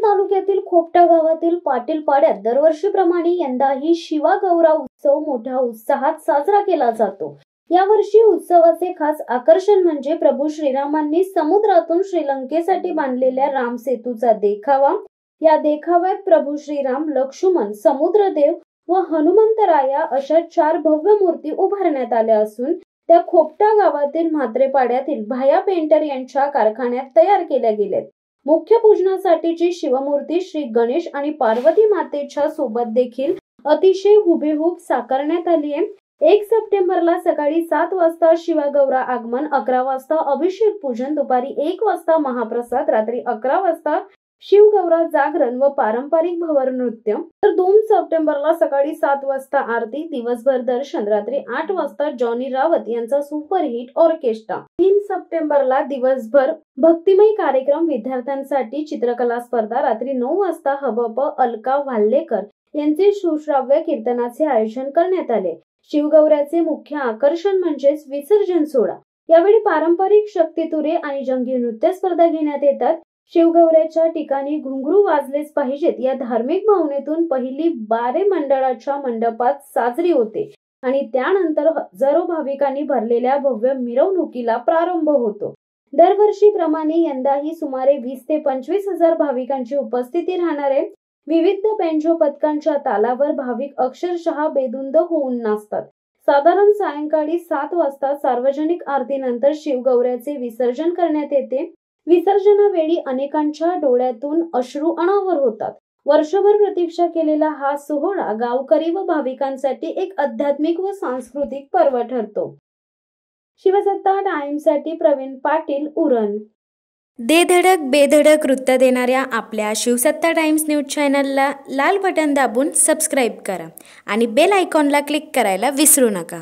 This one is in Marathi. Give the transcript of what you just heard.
तालुक्यातील खोपटा गावातील पाटील पाड्यात दरवर्षीप्रमाणे यंदाही शिवागौरा उत्सव मोठ्या उत्साहात साजरा केला जातो। यावर्षी उत्सवाचे खास आकर्षण म्हणजे प्रभू श्रीरामांनी समुद्रातून श्रीलंकेसाठी बांधलेल्या राम सेतूचा देखावा। या देखाव्यात प्रभू श्रीराम, लक्ष्मण, समुद्रदेव व हनुमंतराया अशा 4 भव्य मूर्ती उभारण्यात आल्या असून त्या खोपटा गावातील म्हात्रे पाड्यातील भाया पेंटर यांच्या कारखान्यात तयार केल्या गेल्यात। मुख्य पूजनासाठीची शिवमूर्ती श्री गणेश आणि पार्वती मातेच्या सोबत देखील अतिशय हुबेहूब साकारण्यात आली आहे। 1 सप्टेंबरला सकाळी 7 वाजता शिवगौरा आगमन, 11 वाजता अभिषेक पूजन, दुपारी 1 वाजता महाप्रसाद, रात्री 11 वाजता शिवगौरा जागरण व पारंपरिक भवर नृत्य, तर 2 सप्टेंबरला सकाळी 7 वाजता आरती, दिवसभर दर्शन, रात्री 8 वाजता जॉनी रावत यांचा सुपरहिट ऑर्केस्ट्रा। 3 सप्टेंबरला दिवसभर भक्तिमय कार्यक्रम, विद्यार्थ्यांसाठी चित्रकला स्पर्धा, रात्री 9 वाजता हबप अलका वाल्लेकर यांचे सुश्राव्य कीर्तनाचे आयोजन करण्यात आले। शिवगौऱ्याचे मुख्य आकर्षण म्हणजेच विसर्जन सोहळा। यावेळी पारंपरिक शक्तितुरे आणि जंगी नृत्य स्पर्धा घेण्यात येतात। शिवगौऱ्याच्या ठिकाणी घुंगरू वाजलेच पाहिजेत या धार्मिक भावनेतून पहिली बारे मंडळाच्या मंडपात साजरी होते आणि त्यानंतर हजारो भाविकांनी भरलेल्या भव्य मिरवणुकीला प्रारंभ होतो। दरवर्षीप्रमाणे यंदाही सुमारे 20 ते 25 हजार भाविकांची उपस्थिती राहणार आहे। विविध बेंजो पथकांच्या तालावर भाविक अक्षरशः बेधुंद होऊन नाचतात। साधारण सायंकाळी 7 वाजता सार्वजनिक आरतीनंतर शिवगौऱ्याचे विसर्जन करण्यात येते। विसर्जनावेळी अनेकांच्या डोळ्यातून अश्रू अनावर होतात। वर्षभर प्रतीक्षा केलेला हा सोहळा गावकरी व भाविकांसाठी एक आध्यात्मिक व सांस्कृतिक पर्व ठरतो। शिवसत्ता टाइम्ससाठी प्रवीण पाटील, उरण। दे धडक बेधडक वृत्त देणाऱ्या आपल्या शिवसत्ता टाइम्स न्यूज चॅनलला लाल बटन दाबून सबस्क्राईब करा आणि बेल आयकॉनला क्लिक करायला विसरू नका।